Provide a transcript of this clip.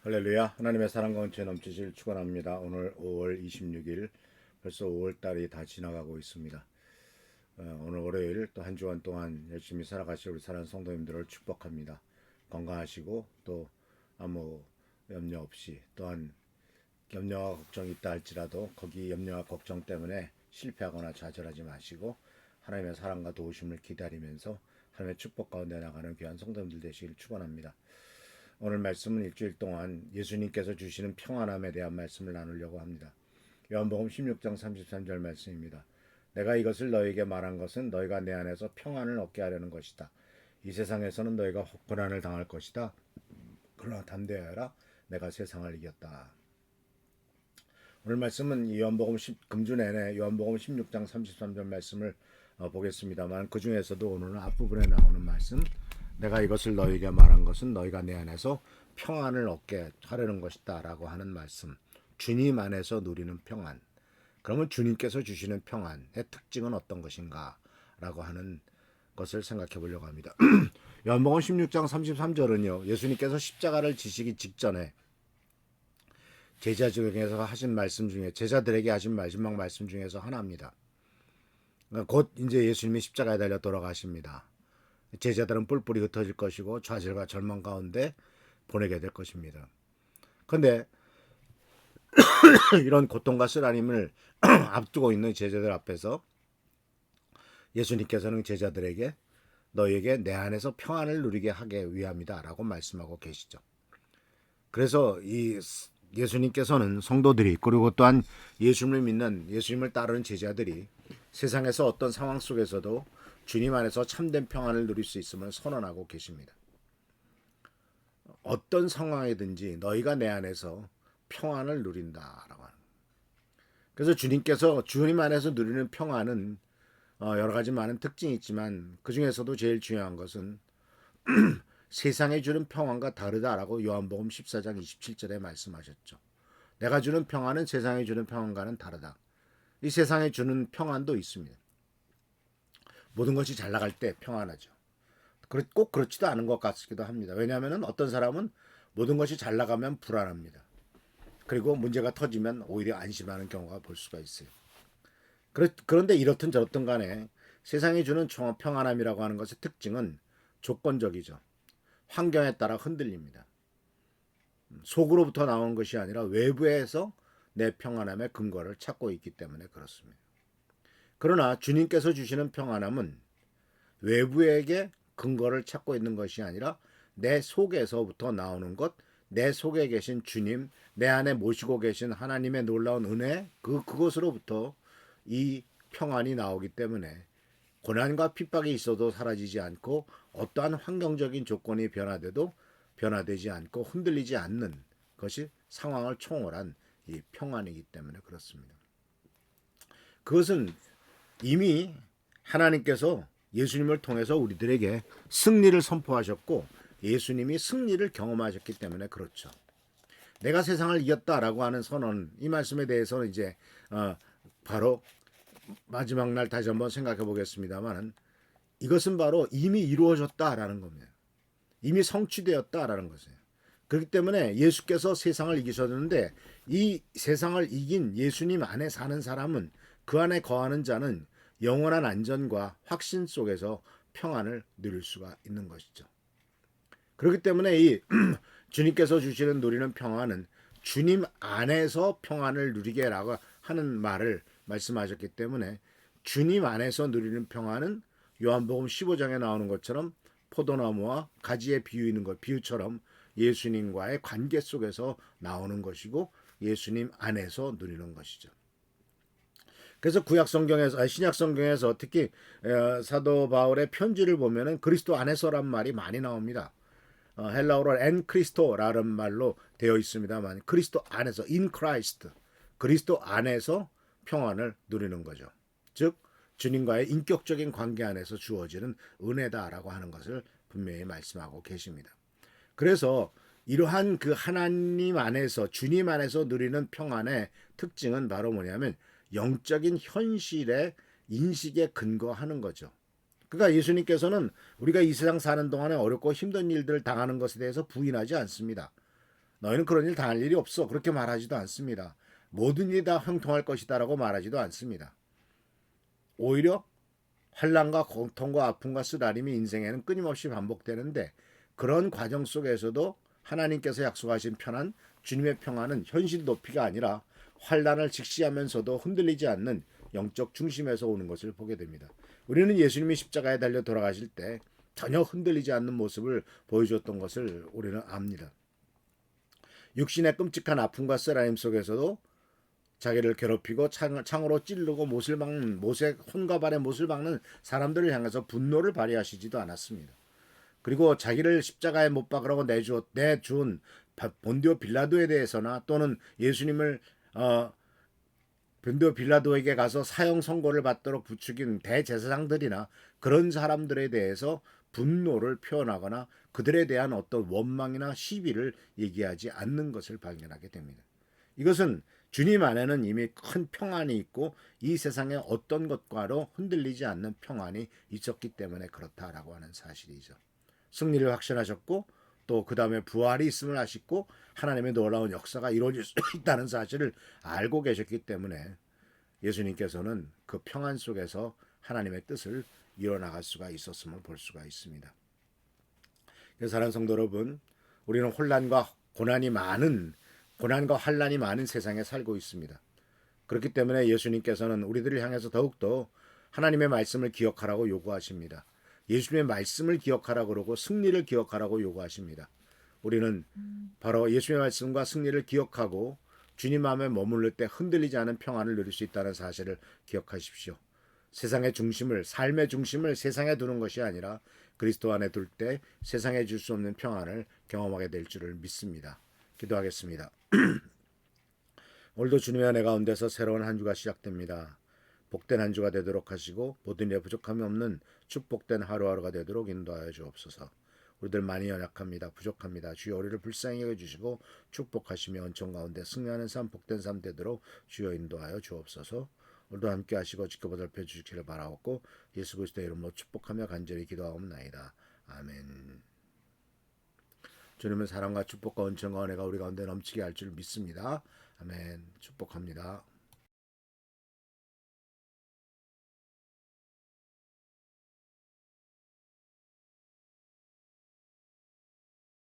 할렐루야. 하나님의 사랑과 은혜 넘치실 축원합니다. 오늘 5월 26일 벌써 5월 달이 다 지나가고 있습니다. 오늘 월요일 또 한 주간 동안 열심히 살아가실 우리 사랑하는 성도님들을 축복합니다. 건강하시고 또 아무 염려 없이 또한 염려와 걱정이 있다 할지라도 거기 염려와 걱정 때문에 실패하거나 좌절하지 마시고 하나님의 사랑과 도우심을 기다리면서 하나님의 축복 가운데 나가는 귀한 성도님들 되시길 축원합니다. 오늘 말씀은 일주일 동안 예수님께서 주시는 평안함에 대한 말씀을 나누려고 합니다. 요한복음 16장 33절 말씀입니다. 내가 이것을 너에게 말한 것은 너희가 내 안에서 평안을 얻게 하려는 것이다. 이 세상에서는 너희가 고난을 당할 것이다. 그러나 담대하여라. 내가 세상을 이겼다. 오늘 말씀은 금주 내내 요한복음 16장 33절 말씀을 보겠습니다만 그 중에서도 오늘은 앞부분에 나오는 말씀, 내가 이것을 너희에게 말한 것은 너희가 내 안에서 평안을 얻게 하려는 것이다 라고 하는 말씀. 주님 안에서 누리는 평안. 그러면 주님께서 주시는 평안의 특징은 어떤 것인가 라고 하는 것을 생각해 보려고 합니다. 요한복음 16장 33절은요, 예수님께서 십자가를 지시기 직전에 제자 중에서 하신 말씀 중에, 제자들에게 하신 마지막 말씀 중에서 하나입니다. 곧 이제 예수님이 십자가에 달려 돌아가십니다. 제자들은 뿔뿔이 흩어질 것이고 좌절과 절망 가운데 보내게 될 것입니다. 그런데 이런 고통과 쓰라림을 앞두고 있는 제자들 앞에서 예수님께서는 제자들에게 너희에게 내 안에서 평안을 누리게 하기 위함이다 라고 말씀하고 계시죠. 그래서 이 예수님께서는 성도들이, 그리고 또한 예수님을 믿는, 예수님을 따르는 제자들이 세상에서 어떤 상황 속에서도 주님 안에서 참된 평안을 누릴 수 있음을 선언하고 계십니다. 어떤 상황이든지 너희가 내 안에서 평안을 누린다라고 하는. 그래서 주님께서 주님 안에서 누리는 평안은 여러 가지 많은 특징이 있지만 그 중에서도 제일 중요한 것은 세상에 주는 평안과 다르다라고 요한복음 14장 27절에 말씀하셨죠. 내가 주는 평안은 세상에 주는 평안과는 다르다. 이 세상에 주는 평안도 있습니다. 모든 것이 잘 나갈 때 평안하죠. 꼭 그렇지도 않은 것 같기도 합니다. 왜냐하면 어떤 사람은 모든 것이 잘 나가면 불안합니다. 그리고 문제가 터지면 오히려 안심하는 경우가 볼 수가 있어요. 그런데 이렇든 저렇든 간에 세상이 주는 평안함이라고 하는 것의 특징은 조건적이죠. 환경에 따라 흔들립니다. 속으로부터 나온 것이 아니라 외부에서 내 평안함의 근거를 찾고 있기 때문에 그렇습니다. 그러나 주님께서 주시는 평안함은 외부에게 근거를 찾고 있는 것이 아니라 내 속에서부터 나오는 것, 내 속에 계신 주님, 내 안에 모시고 계신 하나님의 놀라운 은혜, 그것으로부터 이 평안이 나오기 때문에 고난과 핍박이 있어도 사라지지 않고 어떠한 환경적인 조건이 변화돼도 변화되지 않고 흔들리지 않는 것이 상황을 초월한 이 평안이기 때문에 그렇습니다. 그것은 이미 하나님께서 예수님을 통해서 우리들에게 승리를 선포하셨고 예수님이 승리를 경험하셨기 때문에 그렇죠. 내가 세상을 이겼다라고 하는 선언, 이 말씀에 대해서는 이제 바로 마지막 날 다시 한번 생각해 보겠습니다만 이것은 바로 이미 이루어졌다라는 겁니다. 이미 성취되었다라는 것이에요. 그렇기 때문에 예수께서 세상을 이기셨는데 이 세상을 이긴 예수님 안에 사는 사람은, 그 안에 거하는 자는 영원한 안전과 확신 속에서 평안을 누릴 수가 있는 것이죠. 그렇기 때문에 이 주님께서 주시는 누리는 평안은 주님 안에서 평안을 누리게라고 하는 말을 말씀하셨기 때문에 주님 안에서 누리는 평안은 요한복음 15장에 나오는 것처럼 포도나무와 가지에 비유있는 것, 비유처럼 예수님과의 관계 속에서 나오는 것이고 예수님 안에서 누리는 것이죠. 그래서 신약 성경에서 특히 사도 바울의 편지를 보면은 그리스도 안에서란 말이 많이 나옵니다. 헬라어로 엔 크리스토라는 말로 되어 있습니다만 그리스도 안에서, in Christ, 그리스도 안에서 평안을 누리는 거죠. 즉 주님과의 인격적인 관계 안에서 주어지는 은혜다라고 하는 것을 분명히 말씀하고 계십니다. 그래서 이러한 그 하나님 안에서, 주님 안에서 누리는 평안의 특징은 바로 뭐냐면 영적인 현실의 인식에 근거하는 거죠. 그러니까 예수님께서는 우리가 이 세상 사는 동안에 어렵고 힘든 일들을 당하는 것에 대해서 부인하지 않습니다. 너희는 그런 일 당할 일이 없어. 그렇게 말하지도 않습니다. 모든 일이 다 형통할 것이다라고 말하지도 않습니다. 오히려 환난과 고통과 아픔과 쓰라림이 인생에는 끊임없이 반복되는데 그런 과정 속에서도 하나님께서 약속하신 편안, 주님의 평안은 현실 높이가 아니라 환난을 직시하면서도 흔들리지 않는 영적 중심에서 오는 것을 보게 됩니다. 우리는 예수님이 십자가에 달려 돌아가실 때 전혀 흔들리지 않는 모습을 보여줬던 것을 우리는 압니다. 육신의 끔찍한 아픔과 쓰라림 속에서도 자기를 괴롭히고 창으로 찌르고 못에 혼과 발에 못을 박는 사람들을 향해서 분노를 발휘하시지도 않았습니다. 그리고 자기를 십자가에 못 박으라고 내준 본디오 빌라도에 대해서나 또는 예수님을 본디오 빌라도에게 가서 사형 선고를 받도록 부추긴 대제사장들이나 그런 사람들에 대해서 분노를 표현하거나 그들에 대한 어떤 원망이나 시비를 얘기하지 않는 것을 발견하게 됩니다. 이것은 주님 안에는 이미 큰 평안이 있고 이 세상의 어떤 것과도 흔들리지 않는 평안이 있었기 때문에 그렇다라고 하는 사실이죠. 승리를 확신하셨고 또 그 다음에 부활이 있음을 아시고 하나님의 놀라운 역사가 이루어질 수 있다는 사실을 알고 계셨기 때문에 예수님께서는 그 평안 속에서 하나님의 뜻을 이뤄나갈 수가 있었음을 볼 수가 있습니다. 사랑하는 성도 여러분, 우리는 고난과 환난이 많은 세상에 살고 있습니다. 그렇기 때문에 예수님께서는 우리들을 향해서 더욱더 하나님의 말씀을 기억하라고 요구하십니다. 예수님의 말씀을 기억하라고 그러고 승리를 기억하라고 요구하십니다. 우리는 바로 예수님의 말씀과 승리를 기억하고 주님 마음에 머무를 때 흔들리지 않은 평안을 누릴 수 있다는 사실을 기억하십시오. 삶의 중심을 세상에 두는 것이 아니라 그리스도 안에 둘 때 세상에 줄 수 없는 평안을 경험하게 될 줄을 믿습니다. 기도하겠습니다. 오늘도 주님의 은혜 가운데서 새로운 한 주가 시작됩니다. 복된 한 주가 되도록 하시고 모든 일에 부족함이 없는 축복된 하루하루가 되도록 인도하여 주옵소서. 우리들 많이 연약합니다. 부족합니다. 주여 우리를 불쌍히 여겨주시고 축복하시며 은총 가운데 승리하는 삶 복된 삶 되도록 주여 인도하여 주옵소서. 오늘도 함께 하시고 지켜보살펴 주시기를 바라옵고 예수 그리스도의 이름으로 축복하며 간절히 기도하옵나이다. 아멘. 주님의 사랑과 축복과 은총과 은혜가 우리 가운데 넘치게 할 줄 믿습니다. 아멘. 축복합니다.